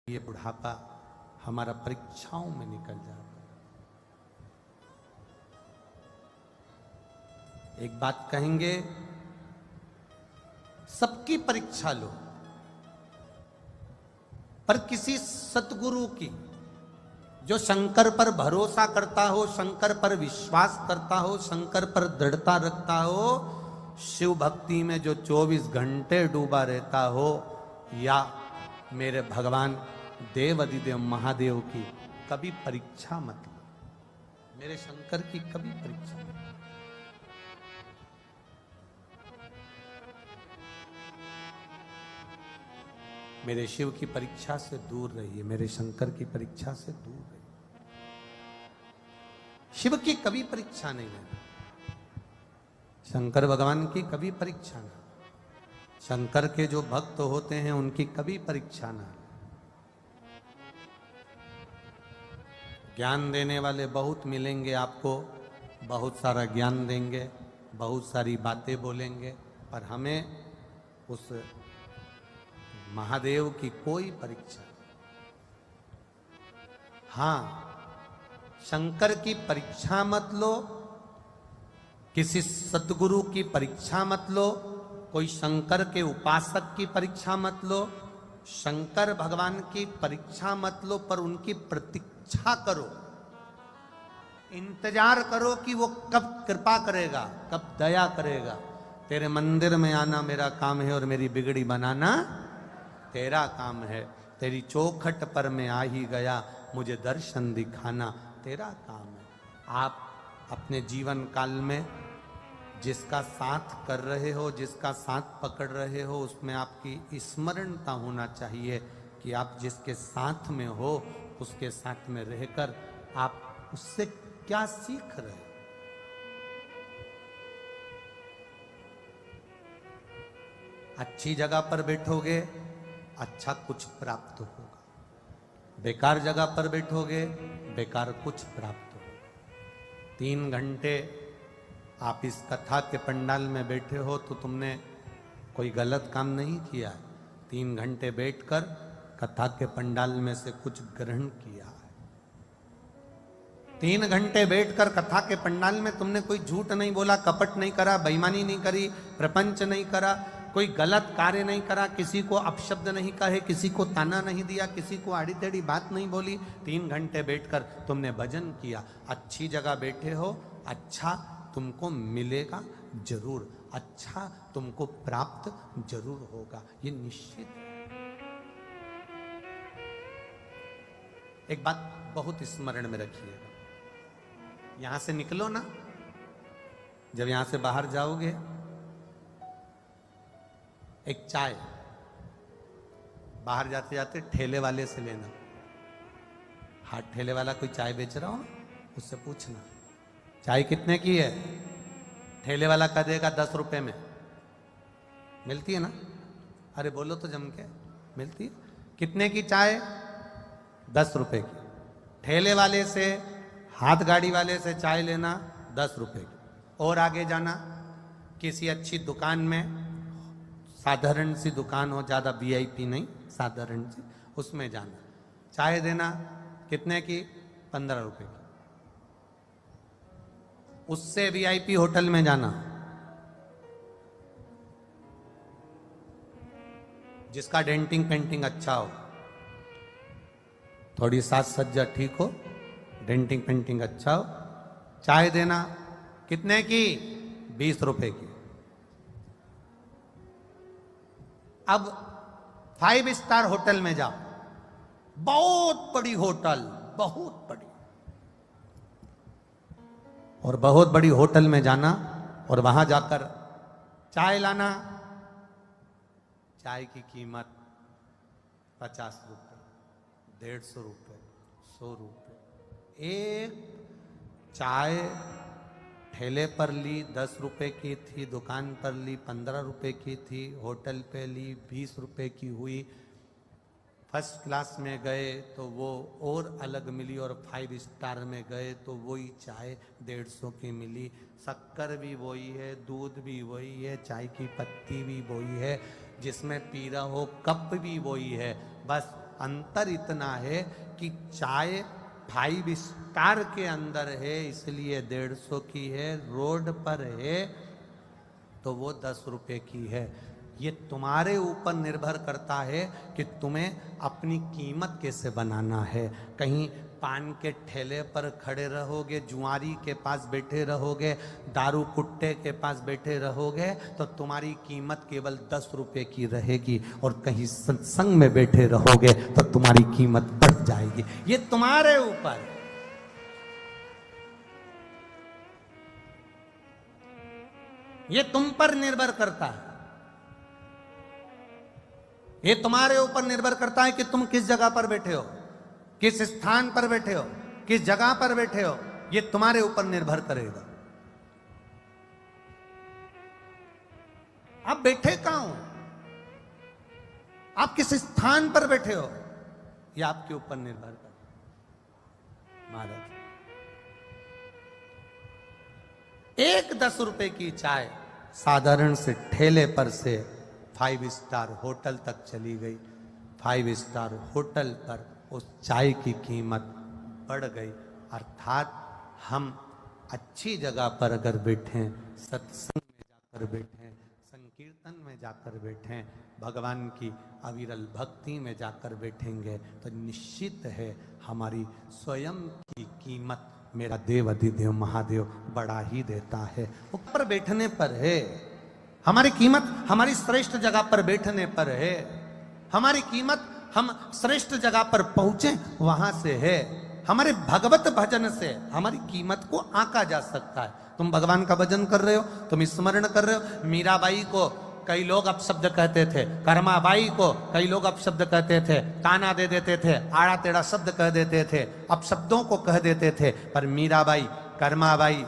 ये बुढ़ापा हमारा परीक्षाओं में निकल जाता है। एक बात कहेंगे, सबकी परीक्षा लो, पर किसी सतगुरु की, जो शंकर पर भरोसा करता हो, शंकर पर विश्वास करता हो, शंकर पर दृढ़ता रखता हो, शिव भक्ति में जो 24 घंटे डूबा रहता हो, या मेरे भगवान देव अधिदेव महादेव की कभी परीक्षा मत लो। मेरे शंकर की कभी परीक्षा मत लो। मेरे शिव की परीक्षा से दूर रहिए, मेरे शंकर की परीक्षा से दूर रहिए। शिव की कभी परीक्षा नहीं लेना, शंकर भगवान की कभी परीक्षा ना, शंकर के जो भक्त होते हैं उनकी कभी परीक्षा ना। ज्ञान देने वाले बहुत मिलेंगे आपको, बहुत सारा ज्ञान देंगे, बहुत सारी बातें बोलेंगे, पर हमें उस महादेव की कोई परीक्षा नहीं। हां, शंकर की परीक्षा मत लो, किसी सतगुरु की परीक्षा मत लो, कोई शंकर के उपासक की परीक्षा मत लो, शंकर भगवान की परीक्षा मत लो, पर उनकी प्रतीक्षा करो, इंतजार करो कि वो कब कृपा करेगा, कब दया करेगा। तेरे मंदिर में आना मेरा काम है और मेरी बिगड़ी बनाना तेरा काम है। तेरी चौखट पर मैं आ ही गया, मुझे दर्शन दिखाना तेरा काम है। आप अपने जीवन काल में जिसका साथ कर रहे हो, जिसका साथ पकड़ रहे हो, उसमें आपकी स्मरणता होना चाहिए कि आप जिसके साथ में हो, उसके साथ में रहकर आप उससे क्या सीख रहे हो। अच्छी जगह पर बैठोगे, अच्छा कुछ प्राप्त होगा, बेकार जगह पर बैठोगे, बेकार कुछ प्राप्त होगा। 3 घंटे आप इस कथा के पंडाल में बैठे हो तो तुमने कोई गलत काम नहीं किया है। 3 घंटे बैठकर कथा के पंडाल में से कुछ ग्रहण किया है। 3 घंटे बैठकर कथा के पंडाल में तुमने कोई झूठ नहीं बोला, कपट नहीं करा, बेईमानी नहीं करी, प्रपंच नहीं करा, कोई गलत कार्य नहीं करा, किसी को अपशब्द नहीं कहे, किसी को ताना नहीं दिया, किसी को आड़ी टेढ़ी बात नहीं बोली। 3 घंटे बैठकर तुमने भजन किया। अच्छी जगह बैठे हो, अच्छा तुमको मिलेगा जरूर, अच्छा तुमको प्राप्त जरूर होगा, ये निश्चित है। एक बात बहुत स्मरण में रखिएगा, यहां से निकलो ना, जब यहां से बाहर जाओगे, एक चाय बाहर जाते जाते ठेले वाले से लेना। हाँ, ठेले वाला कोई चाय बेच रहा हो ना, उससे पूछना चाय कितने की है। ठेले वाला कह देगा 10 रुपए में। मिलती है ना? अरे बोलो तो जम के, मिलती है। कितने की चाय? 10 रुपए की। ठेले वाले से, हाथ गाड़ी वाले से चाय लेना 10 रुपए की। और आगे जाना, किसी अच्छी दुकान में, साधारण सी दुकान हो, ज़्यादा वीआईपी नहीं, साधारण सी, उसमें जाना, चाय देना कितने की? 15 रुपए की। उससे वीआईपी होटल में जाना, जिसका डेंटिंग पेंटिंग अच्छा हो, थोड़ी साज सज्जा ठीक हो, डेंटिंग पेंटिंग अच्छा हो, चाय देना कितने की? 20 रुपए की। अब 5 स्टार होटल में जाओ, बहुत बड़ी होटल, बहुत बड़ी, और बहुत बड़ी होटल में जाना और वहां जाकर चाय लाना। चाय की कीमत 50 रुपए, 150 रुपए, 100 रुपए। एक चाय ठेले पर ली 10 रुपए की थी, दुकान पर ली 15 रुपए की थी, होटल पे ली 20 रुपए की हुई। फर्स्ट क्लास में गए तो वो और अलग मिली, और 5 स्टार में गए तो वही चाय 150 की मिली। शक्कर भी वही है, दूध भी वही है, चाय की पत्ती भी वही है, जिसमें पी रहा हो कप भी वही है, बस अंतर इतना है कि चाय 5 स्टार के अंदर है इसलिए 150 की है, रोड पर है तो वो 10 रुपए की है। ये तुम्हारे ऊपर निर्भर करता है कि तुम्हें अपनी कीमत कैसे बनाना है। कहीं पान के ठेले पर खड़े रहोगे, जुआरी के पास बैठे रहोगे, दारू कुट्टे के पास बैठे रहोगे तो तुम्हारी कीमत केवल 10 रुपए की रहेगी, और कहीं सत्संग में बैठे रहोगे तो तुम्हारी कीमत बढ़ जाएगी। ये तुम्हारे ऊपर, ये तुम पर निर्भर करता है। ये तुम्हारे ऊपर निर्भर करता है कि तुम किस जगह पर बैठे हो, किस स्थान पर बैठे हो, किस जगह पर बैठे हो। ये तुम्हारे ऊपर निर्भर करेगा। आप बैठे कहां हो, आप किस स्थान पर बैठे हो, यह आपके ऊपर निर्भर करता। महाराज, एक 10 रुपए की चाय साधारण से ठेले पर से 5 स्टार होटल तक चली गई। 5 स्टार होटल पर उस चाय की कीमत बढ़ गई। अर्थात हम अच्छी जगह पर अगर बैठें, सत्संग में जाकर बैठें, संकीर्तन में जाकर बैठें, भगवान की अविरल भक्ति में जाकर बैठेंगे तो निश्चित है हमारी स्वयं की कीमत मेरा देव अधिदेव महादेव बढ़ा ही देता है। ऊपर बैठने पर है हमारी कीमत, हमारी श्रेष्ठ जगह पर बैठने पर है हमारी कीमत। हम श्रेष्ठ जगह पर पहुंचे वहां से है। हमारे भगवत भजन से हमारी कीमत को आंका जा सकता है। तुम भगवान का भजन कर रहे हो, तुम स्मरण कर रहे हो। मीराबाई को कई लोग अपशब्द कहते थे, कर्माबाई को कई लोग अपशब्द कहते थे, ताना दे देते थे, आड़ा टेढ़ा शब्द कह देते थे, अपशब्दों को कह देते थे। पर मीराबाई, कर्माबाई,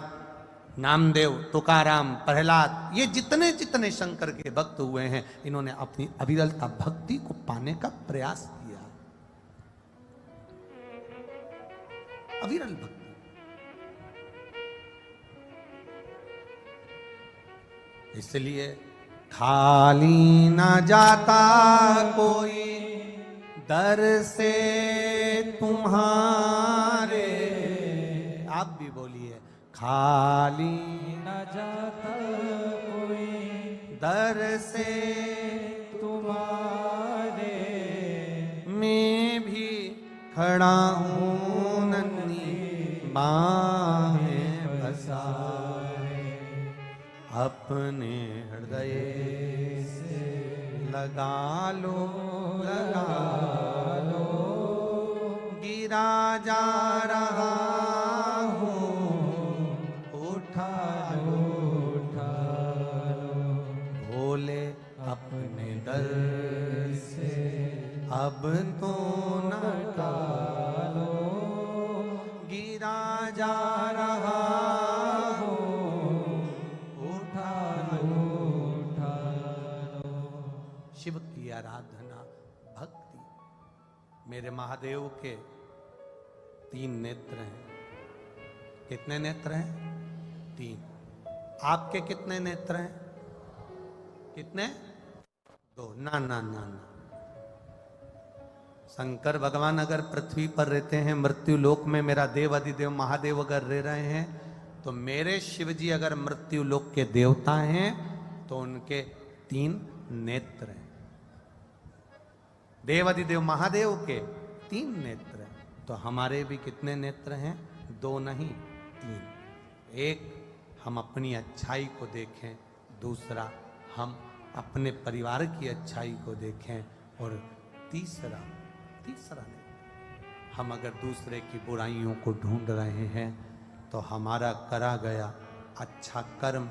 नामदेव, तुकाराम, प्रहलाद, ये जितने जितने शंकर के भक्त हुए हैं, इन्होंने अपनी अविरलता भक्ति को पाने का प्रयास किया। अविरल भक्ति। इसलिए खाली न जाता कोई दर से तुम्हारे। आप भी बोलिए, खाली न जाता कोई दर से तुम्हारे। मैं भी खड़ा हूँ नन्ही बाहें बसाए, अपने हृदय से लगा लो, लगा लो। गिरा जा रहा हूँ, उठा लो, उठा लो। भोले अपने दर से अब तो न टालो। गिरा जा रहा शिव की आराधना भक्ति। मेरे महादेव के 3 नेत्र हैं। कितने नेत्र हैं? 3। आपके कितने नेत्र हैं? कितने? 2। ना ना ना ना। शंकर भगवान अगर पृथ्वी पर रहते हैं, मृत्यु लोक में मेरा देव अधिदेव महादेव अगर रह रहे हैं, तो मेरे शिव जी अगर मृत्यु लोक के देवता हैं तो उनके 3 नेत्र हैं। देवाधिदेव महादेव के 3 नेत्र हैं। तो हमारे भी कितने नेत्र हैं? 2 नहीं 3। एक, हम अपनी अच्छाई को देखें, दूसरा हम अपने परिवार की अच्छाई को देखें, और तीसरा नेत्र, हम अगर दूसरे की बुराइयों को ढूंढ रहे हैं तो हमारा करा गया अच्छा कर्म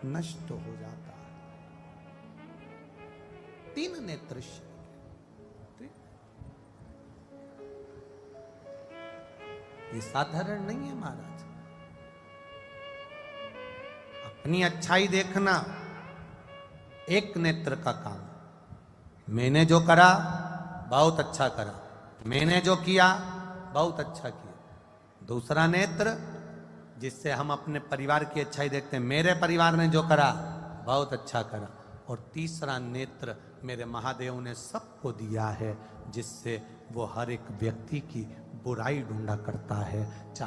नष्ट हो जाता है। 3 नेत्र ये साधारण नहीं है महाराज। अपनी अच्छाई देखना एक नेत्र का काम। मैंने जो करा बहुत अच्छा करा, मैंने जो किया बहुत अच्छा किया। दूसरा नेत्र जिससे हम अपने परिवार की अच्छाई देखते हैं, मेरे परिवार ने जो करा बहुत अच्छा करा। और तीसरा नेत्र मेरे महादेव ने सबको दिया है, जिससे वो हर एक व्यक्ति की बुराई ढूंढा करता है, चाहे